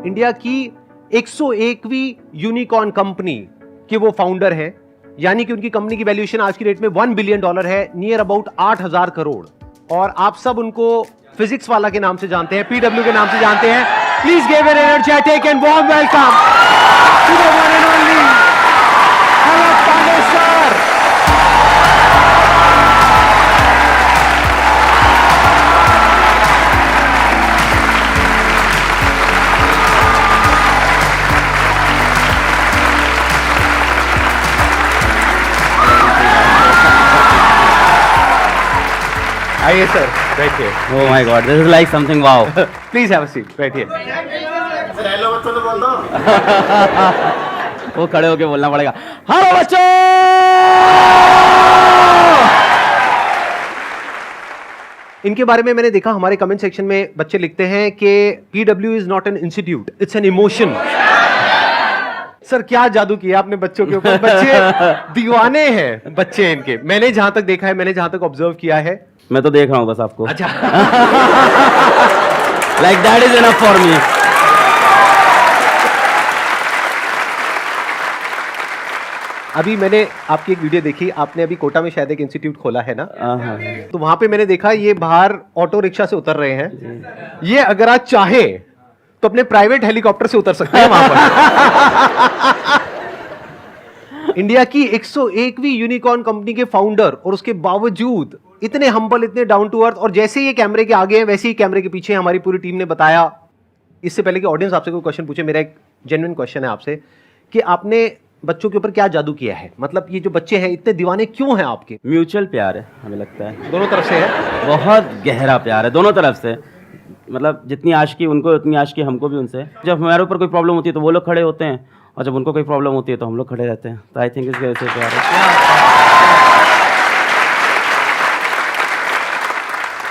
India की 101वीं unicorn company के वो फाउंडर हैं, यानी कि उनकी कंपनी की वैल्यूएशन आज की डेट में $1 बिलियन है, नियर अबाउट 8,000 करोड़। और आप सब उनको फिजिक्स वाला के नाम से जानते हैं, पीडब्ल्यू के नाम से जानते हैं। Please give an energetic and warm welcome to the one and only Halak Pandey sir. आइए सर, बैठिए। Oh my God, this is like something wow. Please have a seat, बैठिए। हेलो बच्चों तो बोल दो। वो खड़े होके बोलना पड़ेगा। हेलो बच्चों। इनके बारे में मैंने देखा, हमारे कमेंट सेक्शन में बच्चे लिखते हैं कि PW is not an institute, it's an emotion. Sir क्या जादू किया आपने बच्चों के ऊपर, बच्चे दीवाने हैं बच्चे इनके। मैंने जहां तक देखा है, मैंने जहां तक ऑब्जर्व किया है। मैं तो देख रहा हूँ बस आपको। अच्छा। Like that is enough for me. अभी मैंने आपकी एक वीडियो देखी, आपने अभी कोटा में शायद एक इंस्टीट्यूट खोला है ना, हाँ। तो वहां पे मैंने देखा ये बाहर ऑटो रिक्शा से उतर रहे हैं। ये अगर आप चाहें तो अपने प्राइवेट हेलीकॉप्टर से उतर सकते हैं वहां पर। इंडिया की 101वीं यूनिकॉर्न कंपनी के फाउंडर, और उसके बावजूद इतने हम्बल, इतने डाउन टू अर्थ। और जैसे ये कैमरे के आगे हैं वैसे ही कैमरे के पीछे हमारी पूरी टीम ने बताया। इससे पहले कि ऑडियंस आपसे कोई क्वेश्चन पूछे, मेरा एक जेन्युइन क्वेश्चन है आपसे कि आपने बच्चों के ऊपर क्या जादू किया है? मतलब ये जो बच्चे हैं इतने दीवाने क्यों हैं आपके? म्यूचुअल प्यार है, हमें लगता है दोनों तरफ से है, बहुत गहरा प्यार है दोनों तरफ से। मतलब जितनी आशिकी उनको उतनी आशिकी हमको भी उनसे। जब हमारे ऊपर कोई प्रॉब्लम होती है तो वो लोग खड़े होते हैं, और जब उनको कोई प्रॉब्लम होती है तो हम लोग खड़े रहते हैं। तो आई थिंक इसके वजह से प्यार है।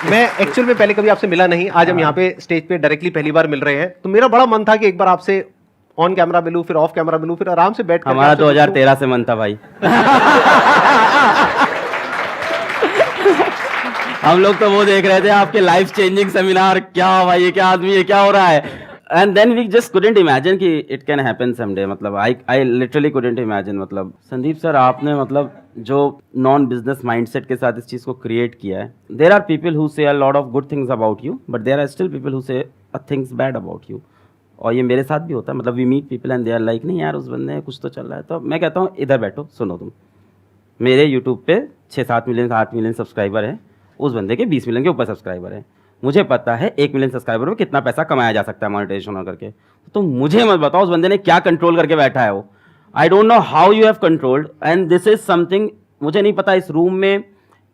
मैं एक्चुअल में पहले कभी आपसे मिला नहीं, आज हम यहाँ पे स्टेज पे डायरेक्टली पहली बार मिल रहे हैं, तो मेरा बड़ा मन था कि एक बार आपसे ऑन कैमरा मिलूं, फिर ऑफ कैमरा मिलूं, फिर आराम से बैठ कर। हमारा 2013 से मन था भाई। हम लोग तो वो देख रहे थे आपके लाइफ चेंजिंग सेमिनार, क्या भाई ये क्या आदमी है, क्या हो रहा है। And then we just couldn't imagine कि इट कैन हैपन समडे। मतलब आई लिटरली कुडंट इमेजिन। मतलब संदीप सर आपने मतलब जो नॉन बिजनेस माइंडसेट के साथ इस चीज़ को क्रिएट किया है। There are people who say a lot of good things about you, but there are still people who say a things bad about you. और ये मेरे साथ भी होता है। मतलब we meet people and they are like नहीं यार उस बंदे कुछ तो चल रहा है। तो मैं कहता हूँ इधर बैठो, सुनो तुम। मेरे यूट्यूब पे 6-7 मिलियन 8 मिलियन सब्सक्राइबर हैं, उस बंदे के 20 मिलियन के ऊपर सब्सक्राइबर हैं। मुझे पता है 1 मिलियन सब्सक्राइबर में कितना पैसा कमाया जा सकता है मोनेटाइजेशन करके। तो मुझे मत बताओ उस बंदे ने क्या कंट्रोल करके बैठा है वो। I don't know how you have controlled, and this is something मुझे नहीं पता इस रूम में,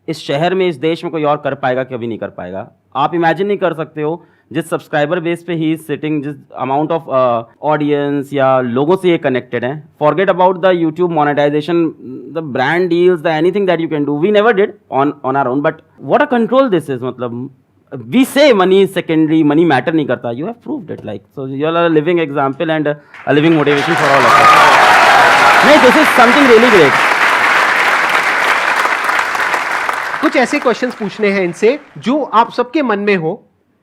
इस शहर में, इस देश में कोई और कर पाएगा, कभी नहीं कर पाएगा। आप इमेजिन नहीं कर सकते हो जिस सब्सक्राइबर बेस पे ही इज सिटिंग, जिस अमाउंट ऑफ ऑडियंस या लोगों से ये कनेक्टेड है। Forget about the YouTube monetization, the brand deals, the anything that you can do, we never did on our own, but what a control this is. मतलब we say money is secondary, money matter नहीं करता, you have proved it, like so you are a living example and a living motivation for all of us. नहीं, this is something really great. कुछ ऐसे questions पूछने हैं इनसे जो आप सबके मन में हो,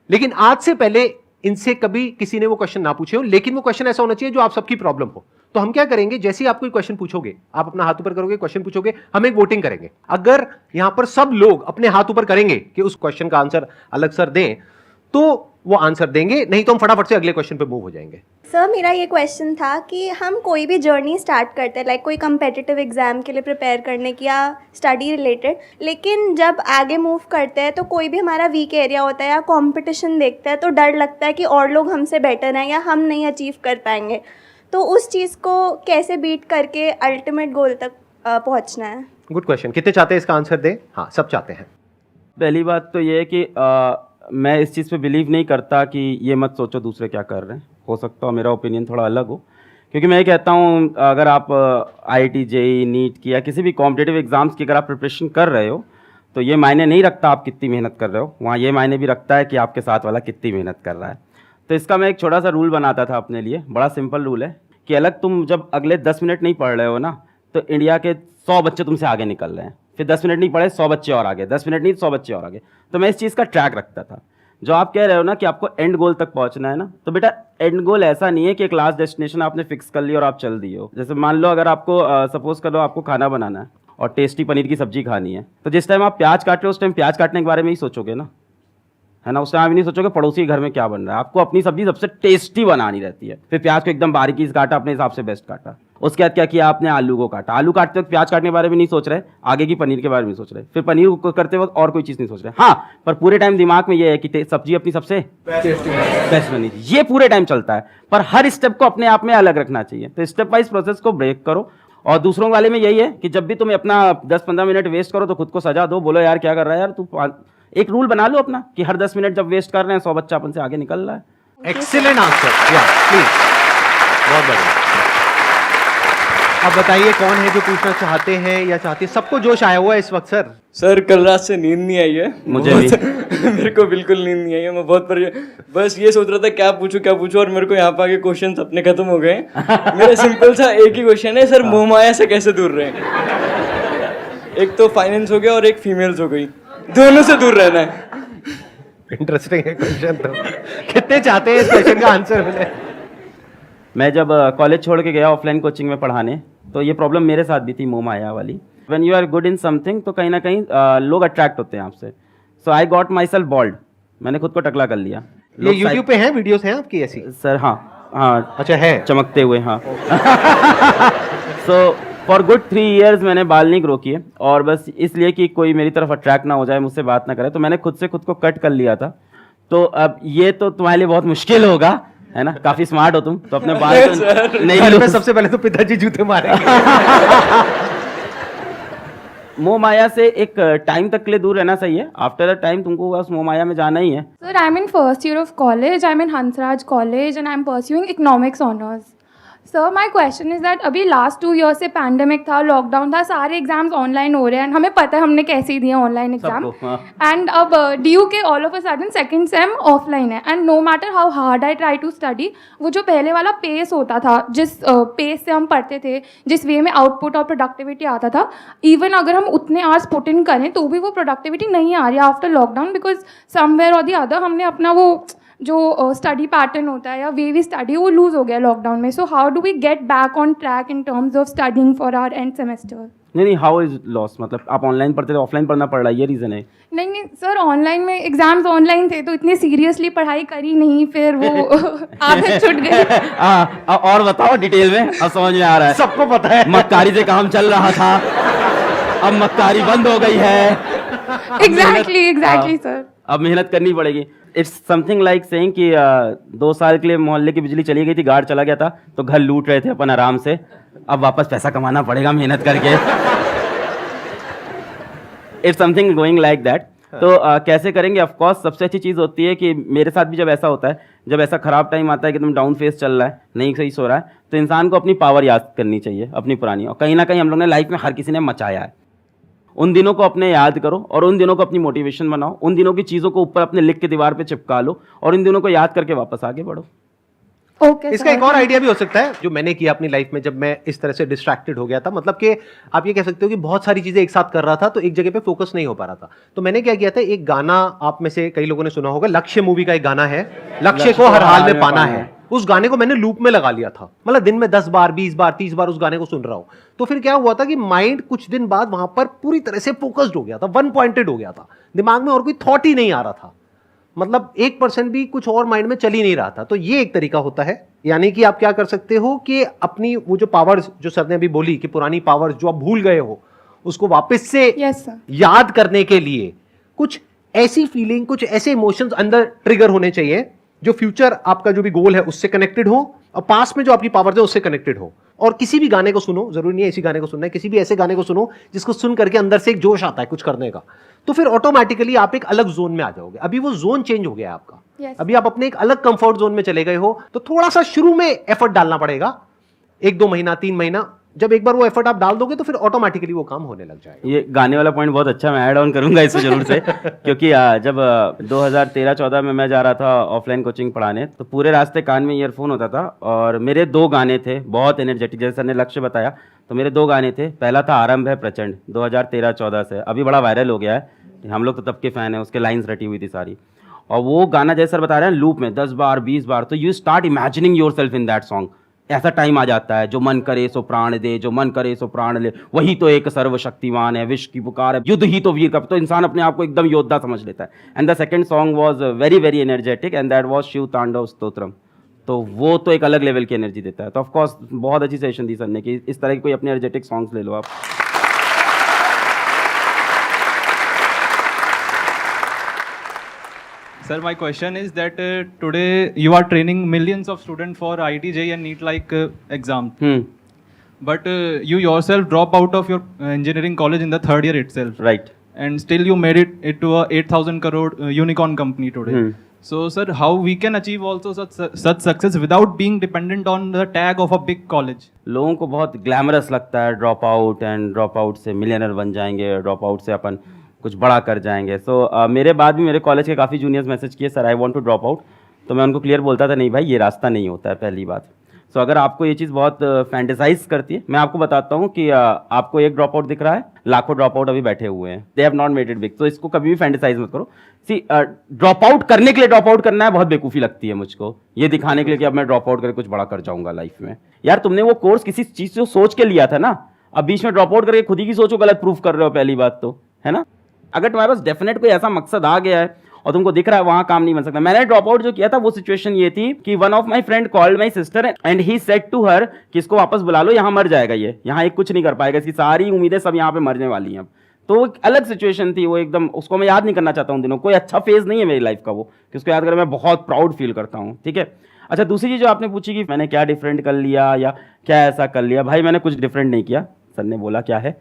लेकिन आज से पहले इनसे कभी किसी ने वो क्वेश्चन ना पूछे हो, लेकिन वो क्वेश्चन ऐसा होना चाहिए जो आप सबकी प्रॉब्लम हो। तो हम क्या करेंगे, जैसे ही आप कोई क्वेश्चन पूछोगे, आप अपना हाथ ऊपर करोगे, क्वेश्चन पूछोगे, हम एक वोटिंग करेंगे। अगर यहां पर सब लोग अपने हाथ ऊपर करेंगे कि उस क्वेश्चन का आंसर अलग सर दें, तो वो आंसर देंगे, नहीं तो हम फटाफट से अगले क्वेश्चन पे मूव हो जाएंगे। सर मेरा ये क्वेश्चन था कि हम कोई भी जर्नी स्टार्ट करते हैं, लाइक कोई कम्पिटिटिव एग्जाम के लिए प्रिपेयर करने की या स्टडी रिलेटेड, लेकिन जब आगे मूव करते हैं तो कोई भी हमारा वीक एरिया होता है या कंपटीशन देखते हैं तो डर लगता है कि और लोग हमसे बेटर हैं या हम नहीं अचीव कर पाएंगे। तो उस चीज़ को कैसे बीट करके अल्टीमेट गोल तक पहुंचना है? Good question. कितने चाहते हैं इसका आंसर दें? हाँ, सब चाहते हैं। पहली बात तो ये है कि मैं इस चीज़ पे बिलीव नहीं करता कि ये मत सोचो दूसरे क्या कर रहे हैं। हो सकता है मेरा ओपिनियन थोड़ा अलग हो, क्योंकि मैं ये कहता हूँ अगर आप IIT JEE नीट की या किसी भी कॉम्पिटिटिव एग्जाम्स की अगर आप प्रिपरेशन कर रहे हो तो ये मायने नहीं रखता आप कितनी मेहनत कर रहे हो, वहाँ ये मायने भी रखता है कि आपके साथ वाला कितनी मेहनत कर रहा है। तो इसका मैं एक छोटा सा रूल बनाता था अपने लिए, बड़ा सिंपल रूल है कि अलग तुम जब अगले 10 मिनट नहीं पढ़ रहे हो ना, तो इंडिया के 100 बच्चे तुमसे आगे निकल रहे हैं, फिर 10 मिनट नहीं पढ़े 100 बच्चे और आगे, 10 मिनट नहीं 100 बच्चे और आगे। तो मैं इस चीज़ का ट्रैक रखता था। जो आप कह रहे हो ना कि आपको एंड गोल तक पहुंचना है ना, तो बेटा एंड गोल ऐसा नहीं है कि एक लास्ट डेस्टिनेशन आपने फिक्स कर ली और आप चल दिए हो। जैसे मान लो अगर आपको सपोज करो आपको खाना बनाना है और टेस्टी पनीर की सब्जी खानी है, तो जिस टाइम आप प्याज काट रहे हो उस टाइम प्याज काटने के बारे में ही सोचोगे ना, है ना। उस टाइम आप नहीं सोचोगे पड़ोसी के घर में क्या बन रहा है। आपको अपनी सब्जी सबसे टेस्टी बनानी रहती है। फिर प्याज को एकदम बारीकी से काटा, अपने हिसाब से बेस्ट काटा। उसके बाद क्या किया आपने, आलू को काटा। आलू काटते वक्त प्याज काटने के बारे में नहीं सोच रहे, आगे की पनीर के बारे में सोच रहे। फिर पनीर को करते वक्त और कोई चीज़ नहीं सोच रहे। हाँ, पर पूरे टाइम दिमाग में ये है कि सब्जी अपनी सबसे बेस्ट बनी थी, ये पूरे टाइम चलता है। पर हर स्टेप को अपने आप में अलग रखना चाहिए। तो स्टेप वाइज प्रोसेस को ब्रेक करो। और दूसरों वाले में यही है कि जब भी तुम अपना 10-15 मिनट वेस्ट करो तो खुद को सजा दो, बोलो यार क्या कर रहा है यार तू। एक रूल बना लो अपना कि हर 10 मिनट जब वेस्ट कर रहे हैं 100 बच्चा अपन से आगे निकल रहा है। एक्सीलेंट आंसर, या प्लीज, बहुत बढ़िया। अब बताइए कौन है जो पूछना चाहते हैं या चाहती है? सबको जोश आया हुआ है इस वक्त सर। सर कल रात से नींद नहीं आई है मुझे भी। मेरे को बिल्कुल नींद नहीं आई है, मैं बहुत बस ये सोच रहा था क्या पूछूं और मेरे को यहाँ पे आके क्वेश्चन अपने खत्म हो गए। मेरा सिंपल सा एक ही क्वेश्चन है सर, मोहमाया से कैसे दूर रहें? एक तो फाइनेंस हो गया और एक फीमेल्स हो गई, दोनों से दूर रहना है। इंटरेस्टिंग है क्वेश्चन। तो कितने चाहते हैं इस क्वेश्चन का आंसर मिले? मैं जब कॉलेज छोड़ के गया ऑफलाइन कोचिंग में पढ़ाने, तो ये प्रॉब्लम मेरे साथ भी थी, मोह माया वाली। When you are good in something तो कहीं ना कहीं लोग अट्रैक्ट होते हैं आपसे। So I got myself bold, मैंने खुद को टकला कर लिया। ये यूट्यूब पे हैं वीडियोस हैं आपकी ऐसी? सर हाँ अच्छा है, चमकते हुए, हाँ। सो फॉर गुड 3 years मैंने बाल नहीं ग्रो किए, और बस इसलिए कि कोई मेरी तरफ अट्रैक्ट ना हो जाए, मुझसे बात ना करे, तो मैंने खुद से खुद को कट कर लिया था। तो अब ये तो तुम्हारे लिए बहुत मुश्किल होगा, है ना, काफी स्मार्ट हो तुम, तो अपने बाल तो नहीं घर में लो। सबसे पहले तो पिताजी जूते मारेंगे। मोह माया से एक टाइम तक के लिए दूर रहना सही है। आफ्टर अ टाइम तुमको उस मोह माया में जाना ही है। Sir, I'm in first year of college. I'm in Hansraj College and I'm pursuing economics honors. Sir, my question is that अभी last 2 years से pandemic था, lockdown था, सारे एग्जाम्स ऑनलाइन हो रहे हैं, हमें पता है हमने कैसे ही दिए ऑनलाइन एग्जाम। सबको, हाँ। एंड अब ड्यू के all of a sudden second same offline है, and no matter how hard I try to study, वो जो पहले वाला पेस होता था, जिस पेस से हम पढ़ते थे, जिस वे में आउटपुट और प्रोडक्टिविटी आता था, इवन अगर हम उतने आवर्स पुट इन करें तो भी वो प्रोडक्टिविटी नहीं आ रही after lockdown, because somewhere or the other हमने अपना वो जो स्टडी पैटर्न होता है या वे वी स्टडी वो लूज हो गया लॉकडाउन में। So how do we get back on track in terms of studying for our end semester? नहीं, हाउ इज लॉस, मतलब आप ऑनलाइन पढ़ते थे, ऑफलाइन पढ़ना पड़ रहा है, ये रीजन है? नहीं सर, ऑनलाइन में एग्जाम्स ऑनलाइन थे तो इतने सीरियसली पढ़ाई करी नहीं, फिर वो आदत छूट गई। और बताओ डिटेल में, अब समझ में आ रहा है। सबको पता है मक्कारी से काम चल रहा था, अब मक्कारी बंद हो गई है। एग्जैक्टली सर, अब मेहनत करनी पड़ेगी। इट्स समथिंग लाइक सेइंग कि 2 साल के लिए मोहल्ले की बिजली चली गई थी, गार्ड चला गया था, तो घर लूट रहे थे अपन आराम से, अब वापस पैसा कमाना पड़ेगा मेहनत करके। It's something going like that. तो कैसे करेंगे? ऑफ कोर्स सबसे अच्छी चीज़ होती है कि मेरे साथ भी जब ऐसा होता है, जब ऐसा खराब टाइम आता है कि तुम डाउन फेस चल रहा है, नहीं सही सो रहा है, तो इंसान को अपनी पावर याद करनी चाहिए, अपनी पुरानी। और कहीं ना कहीं हम लोग ने लाइफ में हर किसी ने मचाया है, उन दिनों को अपने याद करो और उन दिनों को अपनी मोटिवेशन बनाओ, उन दिनों की चीज़ों को ऊपर अपने लिख के दीवार पे चिपका लो और इन दिनों को याद करके वापस आगे बढ़ो। ओके। इसका एक और आइडिया भी हो सकता है जो मैंने किया अपनी लाइफ में, जब मैं इस तरह से डिस्ट्रैक्टेड हो गया था, मतलब कि आप ये कह सकते हो कि बहुत सारी चीजें एक साथ कर रहा था तो एक जगह पे फोकस नहीं हो पा रहा था। तो मैंने क्या किया था, एक गाना आप में से कई लोगों ने सुना होगा, लक्ष्य मूवी का एक गाना है, लक्ष्य को हर हाल में पाना है। उस गाने को मैंने लूप में लगा लिया था, मतलब दिन में 10 बार 20 बार 30 बार उस गाने को सुन रहा हूं। तो फिर क्या हुआ था कि माइंड कुछ दिन बाद वहां पर पूरी तरह से फोकस्ड हो गया था, वन पॉइंटेड हो गया था, दिमाग में और कोई थॉट ही नहीं आ रहा था, मतलब 1% भी कुछ और माइंड में चल ही नहीं रहा था। तो ये एक तरीका होता है, यानी कि आप क्या कर सकते हो कि अपनी वो जो पावर्स जो सर ने अभी बोली कि पुरानी पावर्स जो आप भूल गए हो, उसको वापस से याद करने के लिए कुछ ऐसी फीलिंग, कुछ ऐसे इमोशंस अंदर ट्रिगर होने चाहिए जो फ्यूचर आपका जो भी गोल है उससे कनेक्टेड हो और पास में जो आपकी पावर्स है उससे कनेक्टेड हो। और किसी भी गाने को सुनो, जरूरी नहीं है इसी गाने को सुनना है, किसी भी ऐसे गाने को सुनो जिसको सुन करके अंदर से एक जोश आता है कुछ करने का, तो फिर ऑटोमेटिकली आप एक अलग जोन में आ जाओगे। अभी वो जोन चेंज हो गया है आपका, अभी आप अपने एक अलग कंफर्ट जोन में चले गए हो, तो थोड़ा सा शुरू में एफर्ट डालना पड़ेगा, 1-2 महीना 3 महीना। जब एक बार वो एफर्ट आप डाल दोगे तो फिर ऑटोमेटिकली वो काम होने लग जाएगा। ये गाने वाला पॉइंट बहुत अच्छा, मैं ऐड ऑन करूंगा इसको जरूर से। क्योंकि जब 2013-14 में मैं जा रहा था ऑफलाइन कोचिंग पढ़ाने, तो पूरे रास्ते कान में ईयरफोन होता था और मेरे 2 गाने थे बहुत एनर्जेटिक, जैसे सर ने लक्ष्य बताया, तो मेरे 2 गाने थे। पहला था आरंभ है प्रचंड, 2013-14 से, अभी बड़ा वायरल हो गया है, हम लोग तो तब के फैन हैं, उसके लाइन्स रटी हुई थी सारी। और वो गाना जैसे सर बता रहे हैं लूप में 10 बार 20 बार, तो you start imagining your self in that song. ऐसा टाइम आ जाता है, जो मन करे सो प्राण दे, जो मन करे सो प्राण ले, वही तो एक सर्वशक्तिमान है, विश्व की पुकार है, युद्ध ही तो वीर का, तो इंसान अपने आप को एकदम योद्धा समझ लेता है। And the second song was very very energetic and that was Shiv Tandav Stotram. तो वो तो एक अलग लेवल की एनर्जी देता है। तो ऑफ कोर्स बहुत अच्छी सेशन दी सर ने कि इस तरह की कोई अपने एनर्जेटिक सॉन्ग्स ले लो आप। Sir, my question is that today you are training millions of students for IIT JEE and NEET like exam. But you yourself drop out of your engineering college in the third year itself. Right. And still you made it to a 8,000 crore unicorn company today. So sir, how we can achieve also such success without being dependent on the tag of a big college? लोगों को बहुत glamorous लगता है drop out, and drop out से millionaire बन जाएंगे, drop out से अपन कुछ बड़ा कर जाएंगे। सो मेरे बाद भी मेरे कॉलेज के काफ़ी जूनियर्स मैसेज किए sir I want to drop out, तो मैं उनको क्लियर बोलता था नहीं भाई ये रास्ता नहीं होता है पहली बात। सो अगर आपको ये चीज़ बहुत फैंटेसाइज करती है, मैं आपको बताता हूँ कि आपको एक ड्रॉप आउट दिख रहा है, लाखों ड्रॉप आउट अभी बैठे हुए हैं, they have not made it big. तो इसको कभी भी फैंटेसाइज मत करो। सी ड्रॉप आउट करने के लिए ड्रॉप आउट करना है बहुत बेवकूफ़ी लगती है मुझको, ये दिखाने के लिए कि अब मैं ड्रॉप आउट करके कुछ बड़ा कर जाऊंगा लाइफ में। यार तुमने वो कोर्स किसी चीज़ से सोच के लिया था ना, अब बीच में ड्रॉप आउट करके खुद ही की सोचो गलत प्रूफ कर रहे हो, पहली बात तो है ना। अगर तुम्हारे पास डेफिनेट कोई ऐसा मकसद आ गया है और तुमको दिख रहा है वहां काम नहीं बन सकता। मैंने ड्रॉप आउट जो किया था वो सिचुएशन ये थी कि one of my friend called my sister and he said to her कि इसको वापस बुला लो, यहाँ मर जाएगा ये, यहाँ एक कुछ नहीं कर पाएगा, इसकी सारी उम्मीदें सब यहाँ पे मरने वाली हैं अब। तो एक अलग सिचुएशन थी वो, एकदम उसको मैं याद नहीं करना चाहता हूँ दिनों, कोई अच्छा फेज नहीं है मेरी लाइफ का वो कि उसको याद कर मैं बहुत प्राउड फील करता हूँ। ठीक है, अच्छा दूसरी चीज़ जो आपने पूछी कि मैंने क्या डिफरेंट कर लिया या क्या ऐसा कर लिया, भाई मैंने कुछ डिफरेंट नहीं किया। सर ने बोला क्या है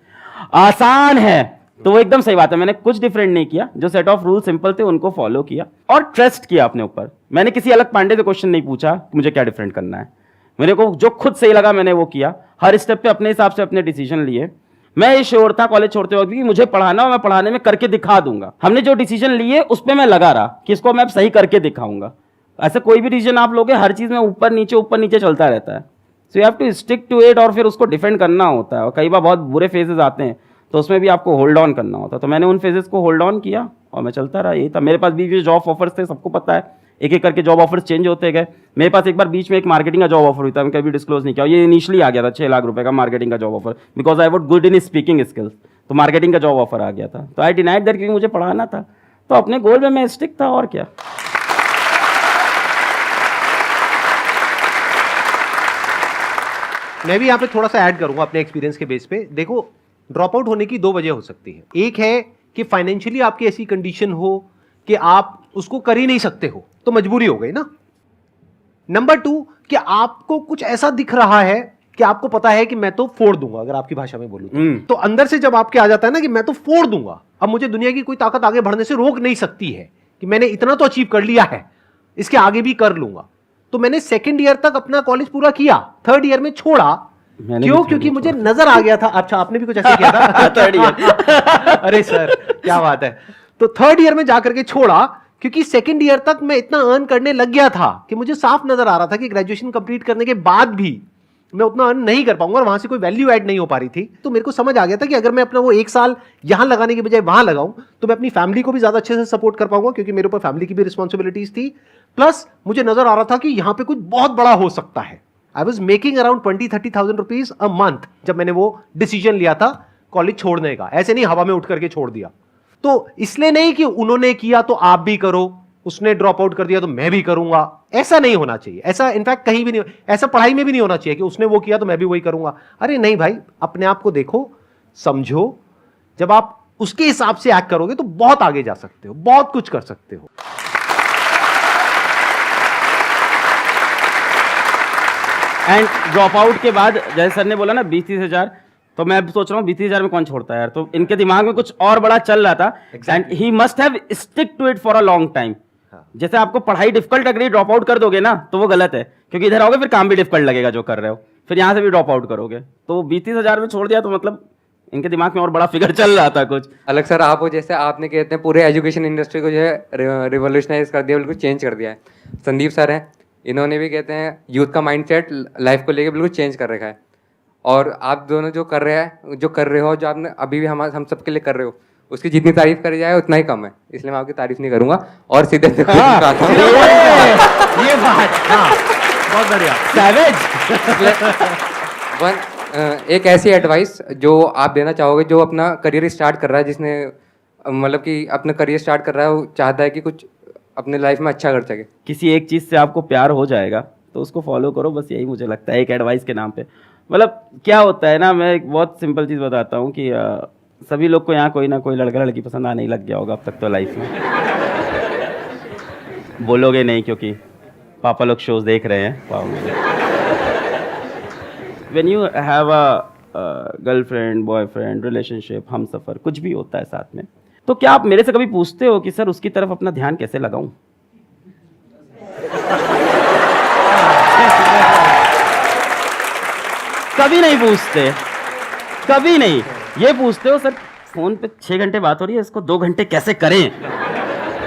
आसान है, तो वो एकदम सही बात है, मैंने कुछ डिफरेंट नहीं किया, जो सेट ऑफ रूल सिंपल थे उनको फॉलो किया और ट्रस्ट किया अपने ऊपर। मैंने किसी अलग पांडे से क्वेश्चन नहीं पूछा कि मुझे क्या डिफरेंट करना है, मेरे को जो खुद सही लगा मैंने वो किया, हर स्टेप पे अपने हिसाब से अपने डिसीजन लिए। मैं ये श्योर था कॉलेज छोड़ते वक्त कि मुझे पढ़ाना और मैं पढ़ाने में करके दिखा दूंगा। हमने जो डिसीजन लिए उस पर मैं लगा रहा कि इसको मैं सही करके दिखाऊंगा। ऐसे कोई भी डिसीजन आप लोगे हर चीज में ऊपर नीचे चलता रहता है, so you have to stick to it और फिर उसको डिफेंड करना होता है। और कई बार बहुत बुरे फेजेस आते हैं तो उसमें भी आपको होल्ड ऑन करना होता है, तो मैंने उन फेजेस को होल्ड ऑन किया और मैं चलता रहा। यही था, मेरे पास भी जॉब ऑफर्स थे, सबको पता है, एक एक करके जॉब ऑफर्स चेंज होते गए। मेरे पास एक बार बीच में एक मार्केटिंग का जॉब ऑफर हुआ था, मैं कभी डिस्क्लोज नहीं किया, ये इनिशियली आ गया था 6 लाख रुपए का मार्केटिंग का job offer, because I what good in speaking skills, तो मार्केटिंग का जॉब ऑफर आ गया था। तो आई डिनाइड दैट क्योंकि मुझे पढ़ाना था, तो अपने गोल में मैं स्टिक था और क्या। मैं भी यहाँ पे थोड़ा सा ऐड करूंगा अपने एक्सपीरियंस के बेस पे। देखो ड्रॉप आउट होने की 2 वजह हो सकती है, एक है कि फाइनेंशियली आपकी ऐसी कंडीशन हो कि आप उसको कर ही नहीं सकते हो, तो मजबूरी हो गई ना। नंबर 2 कि आपको कुछ ऐसा दिख रहा है कि आपको पता है कि मैं तो फोड़ दूंगा, अगर आपकी भाषा में बोलूं तो अंदर से जब आपके आ जाता है ना कि मैं तो फोड़ दूंगा, अब मुझे दुनिया की कोई ताकत आगे बढ़ने से रोक नहीं सकती है, कि मैंने इतना तो अचीव कर लिया है, इसके आगे भी कर लूंगा। तो मैंने 2nd ईयर तक अपना कॉलेज पूरा किया, 3rd ईयर में छोड़ा। क्यों? क्योंकि मुझे नजर आ गया था। अच्छा आपने भी कुछ ऐसे किया था? 3rd ईयर अरे सर क्या बात है। तो 3rd ईयर में जाकर के छोड़ा क्योंकि 2nd ईयर तक मैं इतना अर्न करने लग गया था कि मुझे साफ नजर आ रहा था कि ग्रेजुएशन कंप्लीट करने के बाद भी मैं उतना अर्न नहीं कर पाऊंगा और वहां से कोई वैल्यू ऐड नहीं हो पा रही थी। तो मेरे को समझ आ गया था कि अगर मैं अपना वो 1 साल यहां लगाने के बजाय वहां लगाऊं तो मैं अपनी फैमिली को भी ज्यादा अच्छे से सपोर्ट कर पाऊंगा, क्योंकि मेरे ऊपर फैमिली की भी रिस्पॉन्सिबिलिटीज थी। प्लस मुझे नजर आ रहा था कि यहां पे कुछ बहुत बड़ा हो सकता है। I was making around 20-30,000 rupees a month जब मैंने वो डिसीजन लिया था कॉलेज छोड़ने का। ऐसे नहीं हवा में उठ करके छोड़ दिया। तो इसलिए नहीं कि उन्होंने किया तो आप भी करो, उसने ड्रॉप आउट कर दिया तो मैं भी करूंगा, ऐसा नहीं होना चाहिए। ऐसा इनफैक्ट कहीं भी नहीं, ऐसा पढ़ाई में भी नहीं होना चाहिए कि उसने वो किया तो मैं भी वही करूंगा। अरे नहीं भाई, अपने आप को देखो, समझो, जब आप उसके हिसाब से एक्ट करोगे तो बहुत आगे जा सकते हो, बहुत कुछ कर सकते हो। एंड ड्रॉप आउट के बाद जैसे सर ने बोला ना 20-30 हजार, तो मैं सोच रहा हूँ 20-30 हजार में कौन छोड़ता है यार, तो इनके दिमाग में कुछ और बड़ा चल रहा था। And he must have stick to it for a long time. जैसे आपको पढ़ाई डिफिकल्ट लग रही है, ड्रॉप आउट कर दोगे ना तो वो गलत है, क्योंकि इधर आओगे फिर काम भी डिफिकल्ट लगेगा जो कर रहे हो, फिर यहाँ से भी ड्रॉप आउट करोगे। तो 20-30 हजार में छोड़ दिया तो मतलब इनके दिमाग में और बड़ा फिगर चल रहा था कुछ अलग। सर आप वो जैसे आपने कहते हैं पूरे एजुकेशन इंडस्ट्री को जो है रिवोल्यूशनाइज कर दिया, बिल्कुल चेंज कर दिया है। संदीप सर हैं, इन्होंने भी कहते हैं यूथ का माइंडसेट लाइफ को लेके बिल्कुल चेंज कर रखा है। और आप दोनों जो कर रहे हो, जो आपने अभी भी हम सबके लिए कर रहे हो, उसकी जितनी तारीफ करी जाए उतना ही कम है, इसलिए मैं आपकी तारीफ नहीं करूंगा और सीधे ये बात, हाँ, बहुत बढ़िया। सैवेज। एक ऐसी एडवाइस जो आप देना चाहोगे जो अपना करियर स्टार्ट कर रहा है, जिसने मतलब कि अपना करियर स्टार्ट कर रहा है, वो चाहता है कि कुछ अपने लाइफ में अच्छा कर सके। किसी एक चीज़ से आपको प्यार हो जाएगा तो उसको फॉलो करो, बस यही मुझे लगता है एक एडवाइस के नाम पे। मतलब क्या होता है ना, मैं एक बहुत सिंपल चीज़ बताता हूँ कि सभी लोग को यहाँ कोई ना कोई लड़का लड़की पसंद आने ही लग गया होगा अब तक तो लाइफ में। बोलोगे नहीं क्योंकि पापा लोग शोज देख रहे हैं, पाओगे। When you have a girlfriend, boyfriend, relationship, हम सफ़र, कुछ भी होता है साथ में, तो क्या आप मेरे से कभी पूछते हो कि सर उसकी तरफ अपना ध्यान कैसे लगाऊं? कभी नहीं पूछते, कभी नहीं। ये पूछते हो सर फोन पे 6 घंटे बात हो रही है, इसको 2 घंटे कैसे करें,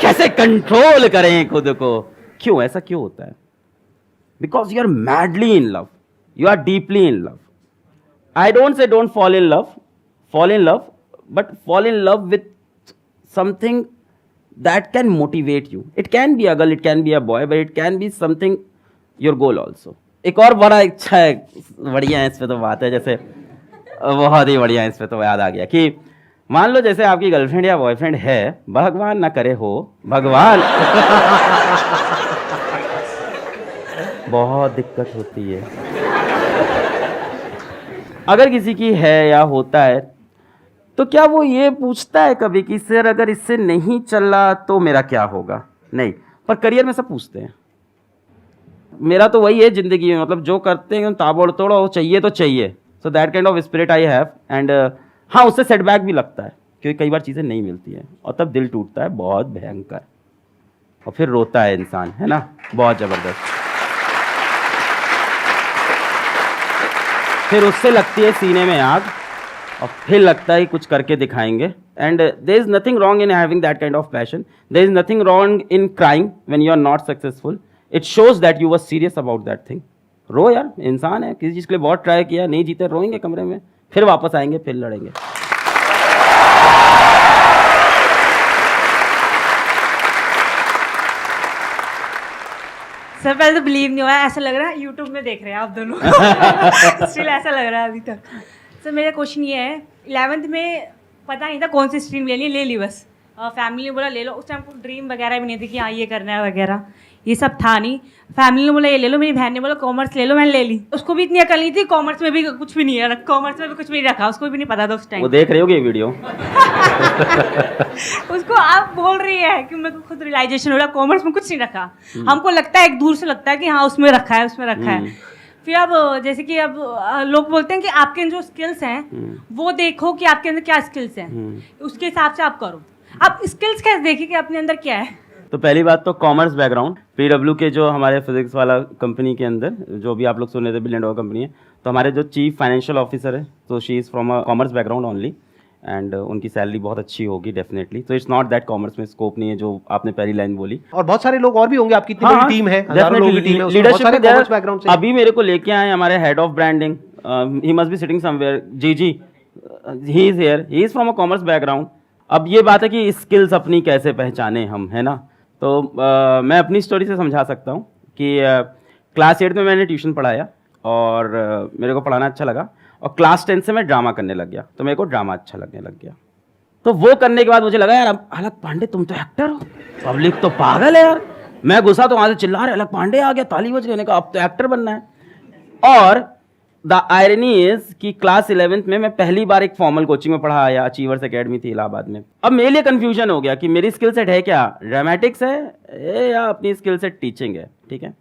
कैसे कंट्रोल करें खुद को? क्यों ऐसा क्यों होता है? Because you are madly in love, you are deeply in love. I don't say don't fall in love, fall in love, but fall in love with something that can motivate you. It can be a girl, it can be a boy, but it can be something your goal also. एक और बड़ा अच्छा है, बढ़िया है इस पे तो बात है, जैसे बहुत ही बढ़िया है इस पे तो याद आ गया कि मान लो जैसे आपकी गर्लफ्रेंड या बॉयफ्रेंड है, भगवान ना करे हो, भगवान बहुत दिक्कत होती है अगर किसी की है या होता है, तो क्या वो ये पूछता है कभी कि सर अगर इससे नहीं चला तो मेरा क्या होगा? नहीं, पर करियर में सब पूछते हैं। मेरा तो वही है जिंदगी में, मतलब जो करते हैं ताबड़ तोड़ चाहिए तो चाहिए। So that kind of spirit I have. And हाँ, उससे सेटबैक भी लगता है क्योंकि कई बार चीज़ें नहीं मिलती हैं और तब दिल टूटता है बहुत भयंकर, और फिर रोता है इंसान, है ना, बहुत ज़बरदस्त। फिर उससे लगती है सीने में आग और फिर लगता है कुछ करके दिखाएंगे। And there is nothing wrong in having that kind of passion, there is nothing wrong in crying when you are not successful. It shows that you were serious about that thing. रो यार, इंसान है, किसी चीज़ के लिए बहुत try किया, नहीं जीते, रोएंगे कमरे में, फिर वापस आएंगे, फिर लड़ेंगे। सर पहले तो बिलीव नहीं हुआ, ऐसा लग रहा है यूट्यूब में देख रहे हैं आप दोनों। स्टिल ऐसा लग रहा है अभी तक। सर मेरा क्वेश्चन ये है, 11th में पता नहीं था कौन सी स्ट्रीम लेनी है, ले ली बस। फैमिली ने बोला ले लो, उस टाइम को ड्रीम वगैरह भी नहीं थी कि हाँ ये करना है वगैरह, ये सब था नहीं। फैमिली ने बोला ये ले लो, मेरी बहन ने बोला कॉमर्स ले लो, मैंने ले ली। उसको भी इतनी अकल नहीं थी, कॉमर्स में भी कुछ भी नहीं है, कॉमर्स में भी कुछ भी नहीं रखा, उसको भी नहीं पता था उस टाइम। वो देख रहे होगे ये वीडियो। उसको आप बोल रही है कि मेरे को खुद रियलाइजेशन हो रहा है कॉमर्स में कुछ नहीं रखा। हमको लगता है एक दूर से लगता है कि हाँ उसमें रखा है, उसमें रखा है। फिर अब जैसे कि अब लोग बोलते हैं कि आपके जो स्किल्स हैं वो देखो कि आपके अंदर क्या स्किल्स हैं, उसके हिसाब से आप करो। आप स्किल्स कैसे देखिए कि अपने अंदर क्या है? तो पहली बात तो कॉमर्स बैकग्राउंड, पीडब्ल्यू के जो हमारे फिजिक्स वाला कंपनी के अंदर जो भी आप लोग सुन रहे थे बिलियन डॉलर कंपनी है, तो हमारे जो चीफ फाइनेंशियल ऑफिसर है तो she is from a commerce background only, and उनकी सैलरी बहुत अच्छी होगी डेफिनेटली। तो इट्स नॉट दैट कॉमर्स में स्कोप नहीं है जो आपने पहली लाइन बोली। और बहुत सारे लोग और भी होंगे, आपकी इतनी बड़ी टीम है, हजारों लोगों की टीम है, उसमें बहुत सारे कॉमर्स बैकग्राउंड से। अभी मेरे को लेके आए हमारे head of branding, he must be sitting somewhere, जी he is here, he is from a commerce background. अब ये बात है कि स्किल्स अपनी कैसे पहचाने हम, है ना। तो मैं अपनी स्टोरी से समझा सकता हूँ कि क्लास 8 में मैंने ट्यूशन पढ़ाया और मेरे को पढ़ाना अच्छा लगा, और क्लास 10 से मैं ड्रामा करने लग गया, तो मेरे को ड्रामा अच्छा लगने लग गया। तो वो करने के बाद मुझे लगा यार अलग पांडे तुम तो एक्टर हो, पब्लिक तो पागल है यार। मैं घुसा तो वहाँ से चिल्ला रहे अलग पांडे आ गया, ताली बज गई, अब तो एक्टर बनना है। और द आयरनी इज कि क्लास 11th में मैं पहली बार एक फॉर्मल कोचिंग में पढ़ा आया, अचीवर्स एकेडमी थी इलाहाबाद में। अब मेरे लिए कंफ्यूजन हो गया कि मेरी स्किल सेट है क्या, ड्रामेटिक्स है या अपनी स्किल सेट टीचिंग है, ठीक है।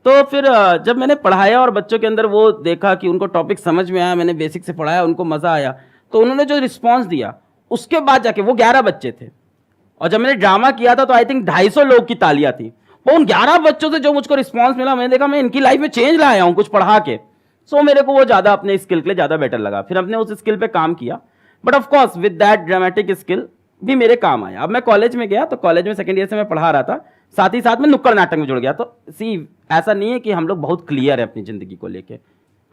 तो फिर जब मैंने पढ़ाया और बच्चों के अंदर वो देखा कि उनको टॉपिक समझ में आया, मैंने बेसिक से पढ़ाया, उनको मज़ा आया, तो उन्होंने जो रिस्पॉन्स दिया उसके बाद जाके वो 11 बच्चे थे, और जब मैंने ड्रामा किया था तो आई थिंक 250 लोग की तालियां थी। वो उन 11 बच्चों से जो मुझको रिस्पॉन्स मिला, मैंने देखा मैं इनकी लाइफ में चेंज लाया हूँ कुछ पढ़ा के। सो मेरे को वो ज़्यादा अपने स्किल के लिए ज़्यादा बेटर लगा, फिर अपने उस स्किल पे काम किया। But of course with that dramatic skill भी मेरे काम आया। अब मैं कॉलेज में गया तो कॉलेज में सेकंड ईयर से मैं पढ़ा रहा था, साथ ही साथ में नुक्कड़ नाटक में जुड़ गया। तो सी ऐसा नहीं है कि हम लोग बहुत क्लियर है अपनी ज़िंदगी को लेके,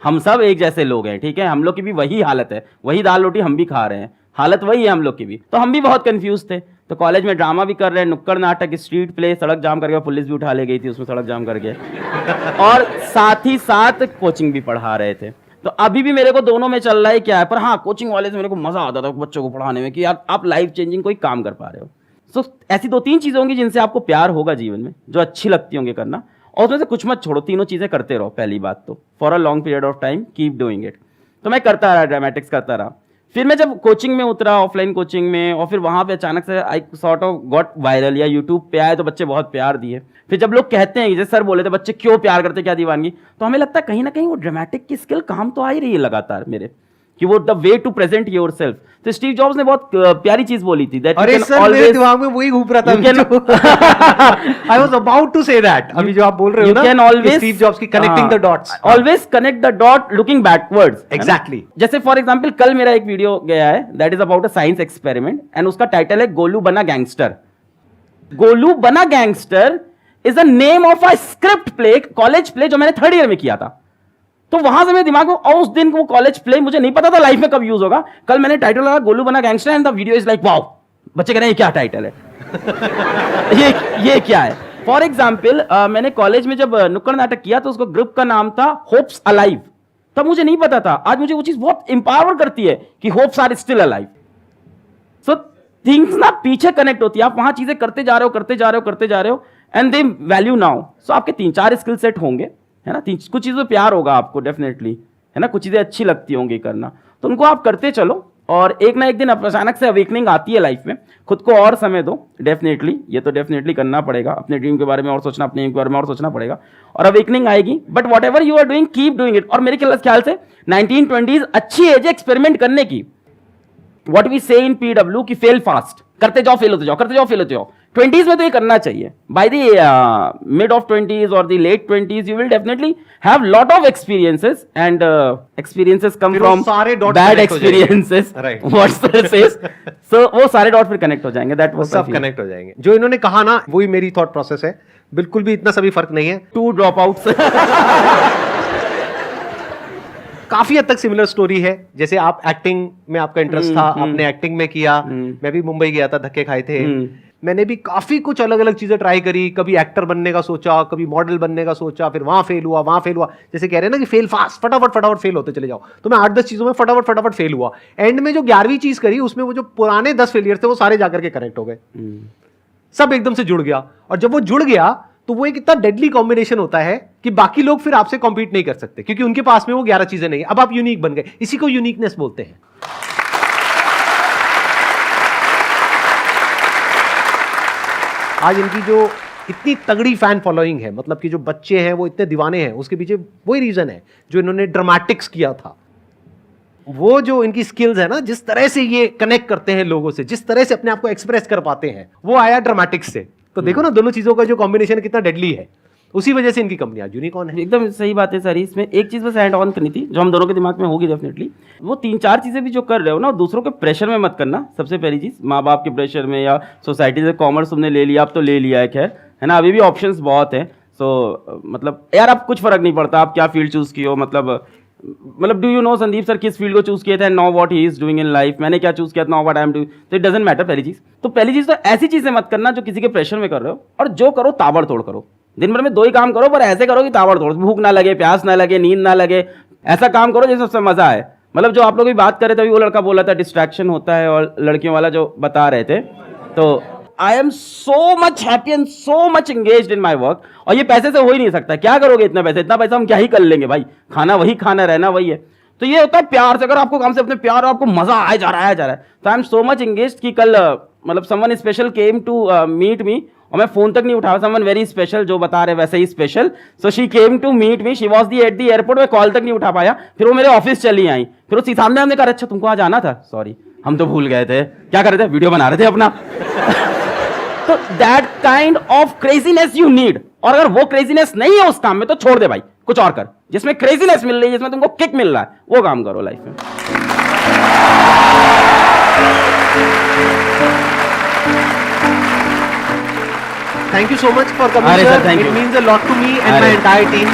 हम सब एक जैसे लोग हैं, ठीक है, हम लोग की भी वही हालत है, वही दाल रोटी हम भी खा रहे हैं। हालत वही है हम लोग की भी। तो हम भी बहुत कंफ्यूज थे। तो कॉलेज में ड्रामा भी कर रहे हैं, नुक्कड़ नाटक, स्ट्रीट प्ले, सड़क जाम करके पुलिस भी उठा ले गई थी उसमें सड़क जाम करके, और साथ ही साथ कोचिंग भी पढ़ा रहे थे। तो अभी भी मेरे को दोनों में चल रहा है क्या है, पर हाँ कोचिंग वाले से मेरे को मजा आता था बच्चों को पढ़ाने में कि यार आप लाइफ चेंजिंग कोई काम कर पा रहे हो। सो ऐसी 2-3 चीजें होंगी जिनसे आपको प्यार होगा जीवन में, जो अच्छी लगती होंगी करना, और उसमें से कुछ मत छोड़ो, तीनों चीजें करते रहो। पहली बात तो for a long period of time keep doing it. तो मैं करता रहा, ड्रामेटिक्स करता रहा। फिर मैं जब कोचिंग में उतरा, ऑफलाइन कोचिंग में, और फिर वहां पे अचानक से I sort of got viral, या यूट्यूब पे आए तो बच्चे बहुत प्यार दिए। फिर जब लोग कहते हैं, जैसे सर बोले थे बच्चे क्यों प्यार करते, क्या दीवानगी, तो हमें लगता है कहीं ना कहीं वो ड्रामेटिक की स्किल काम तो आ ही रही है लगातार मेरे, कि वो the way to present yourself. तो स्टीव जॉब्स ने बहुत प्यारी चीज बोली थी, दैट अरे सर मेरे दिमाग में वही घूम रहा था, I was about to say that. अभी जो आप बोल रहे हो ना, कैन ऑलवेज स्टीव जॉब्स की connecting the dots, always connect the dot looking backwards. Exactly. जैसे फॉर एग्जांपल कल मेरा एक वीडियो गया है, that is about a science experiment, and उसका टाइटल है Golu Bana gangster. Golu Bana gangster is a name of a script play, college play, जो मैंने 3rd ईयर में किया था। तो वहां से मेरे दिमाग में, और उस दिन वो कॉलेज प्ले मुझे नहीं पता था लाइफ में कब यूज होगा। कल मैंने टाइटल लगा Golu Bana gangster, and the video is like wow, बच्चे कह रहे हैं ये क्या टाइटल है, ये क्या है। फॉर एग्जाम्पल मैंने कॉलेज में जब नुक्कड़ नाटक किया तो उसको ग्रुप का नाम था होप्स अलाइव। तब मुझे नहीं पता था, आज मुझे वो चीज बहुत इंपावर करती है कि hopes are still alive. So things ना पीछे कनेक्ट होती है, आप वहां चीजें करते जा रहे हो एंड दे वैल्यू नाउ। सो आपके 3-4 स्किल सेट होंगे, है ना, कुछ चीज़ों प्यार होगा आपको डेफिनेटली, है ना, कुछ चीज़ें अच्छी लगती होंगी करना, तो उनको आप करते चलो, और एक ना एक दिन अचानक से अवेकनिंग आती है लाइफ में। खुद को और समय दो, डेफिनेटली, ये तो डेफिनेटली करना पड़ेगा, अपने ड्रीम के बारे में और सोचना, अपने एम के बारे में और सोचना पड़ेगा, और अवेकनिंग आएगी। But whatever you are doing keep doing it. और मेरे ख्याल से 1920s अच्छी एज है एक्सपेरिमेंट करने की। व्हाट वी से इन पीडब्ल्यू की फेल फास्ट, करते जाओ फेल होते जाओ, करते जाओ फेल होते जाओ। 20s में तो ये करना चाहिए। By the mid of 20s और the late 20s you will definitely have lot of experiences, and experiences come from bad experiences, what's the says. So वो सारे डॉट फिर कनेक्ट हो जाएंगे, दैट वाज सब कनेक्ट हो जाएंगे। जो इन्होंने कहा ना, वही मेरी थॉट प्रोसेस है, बिल्कुल भी इतना सभी फर्क नहीं है। 2 ड्रॉप आउट्स काफी हद तक सिमिलर स्टोरी है। जैसे आप एक्टिंग में आपका इंटरेस्ट था, आपने एक्टिंग में किया, मैं भी मुंबई गया था, धक्के खाए थे, मैंने भी काफी कुछ अलग अलग चीजें ट्राई करी, कभी एक्टर बनने का सोचा, कभी मॉडल बनने का सोचा, फिर वहां फेल हुआ। जैसे कह रहे हैं ना कि फेल फास्ट, फटाफट फेल होते चले जाओ, तो मैं 8-10 चीजों में फटाफट फेल हुआ। एंड में जो 11वीं चीज करी, उसमें वो जो पुराने 10 फेलियर थे वो सारे जाकर के कनेक्ट हो गए, सब एकदम से जुड़ गया। और जब वो जुड़ गया तो वो एक इतना डेडली कॉम्बिनेशन होता है कि बाकी लोग फिर आपसे कॉम्पीट नहीं कर सकते, क्योंकि उनके पास में वो 11 चीजें नहीं है। अब आप यूनिक बन गए, इसी को यूनिकनेस बोलते हैं। आज इनकी जो इतनी तगड़ी फैन फॉलोइंग है, मतलब कि जो बच्चे हैं वो इतने दीवाने हैं, उसके पीछे वही रीजन है जो इन्होंने ड्रामेटिक्स किया था। वो जो इनकी स्किल्स है ना, जिस तरह से ये कनेक्ट करते हैं लोगों से, जिस तरह से अपने आप को एक्सप्रेस कर पाते हैं, वो आया ड्रामेटिक्स से। तो देखो ना, दोनों चीजों का जो कॉम्बिनेशन कितना डेडली है, उसी वजह से इनकी कंपनी आज यूनिकॉर्न है। एकदम सही बात है सर। इसमें एक चीज बस ऐड ऑन करनी थी, जो हम दोनों के दिमाग में होगी डेफिनेटली। वो 3-4 चीजें भी जो कर रहे हो ना, दूसरों के प्रेशर में मत करना। सबसे पहली चीज, माँ बाप के प्रेशर में या सोसाइटी से, कॉमर्स तुमने ले लिया, अब तो ले लिया है, खैर, है ना, अभी भी ऑप्शंस बहुत है। सो मतलब यार अब कुछ फर्क नहीं पड़ता आप क्या फील्ड चूज की हो। मतलब do you know Sandeep sir किस फील्ड को चूज किया था, know what he is doing in life, मैंने क्या चूज किया था, know what I am doing, तो इट डजंट मैटर। पहली चीज तो ऐसी चीजें मत करना जो किसी के प्रेशर में कर रहे हो, और जो करो ताबड़तोड़ करो। दिन भर में 2 ही काम करो, पर ऐसे करो कि ताबड़तोड़, भूख ना लगे, प्यास ना लगे, नींद ना लगे, ऐसा काम करो जिसमें सबसे मजा आए। मतलब जो आप लोग भी बात कर रहे थे, अभी वो लड़का बोला था डिस्ट्रैक्शन होता है, और लड़कियों वाला जो बता रहे थे, तो I am so much happy and so much engaged in my work. और ये पैसे से हो ही नहीं सकता, क्या करोगे इतना पैसा हम क्या ही कर लेंगे भाई, खाना वही खाना, रहना वही है। तो ये होता है प्यार से, अगर आपको काम से अपने प्यार और आपको मजा आया जा रहा है, तो I am so much engaged कि कल मतलब someone special came to meet me, और मैं फोन तक नहीं उठाया, समवन वेरी स्पेशल, जो बता रहे वैसे ही special. So she came to meet me, she was there at the airport, मैं कॉल तक नहीं उठा पाया, फिर वो मेरे ऑफिस चली आई, फिर वो सामने हमने कहा अच्छा तुमको आज आना था, सॉरी हम तो भूल गए थे, क्या कर रहे थे, वीडियो बना रहे थे अपना। तो that kind of craziness you need. और अगर वो क्रेजीनेस नहीं है उस काम में, तो छोड़ दे भाई, कुछ और कर, जिसमें क्रेजीनेस मिल रही है, जिसमें तुमको किक मिल रहा है, वो काम करो लाइफ में। Thank you so much for coming, Sir, sir. thank It you. means a lot to me and my entire team.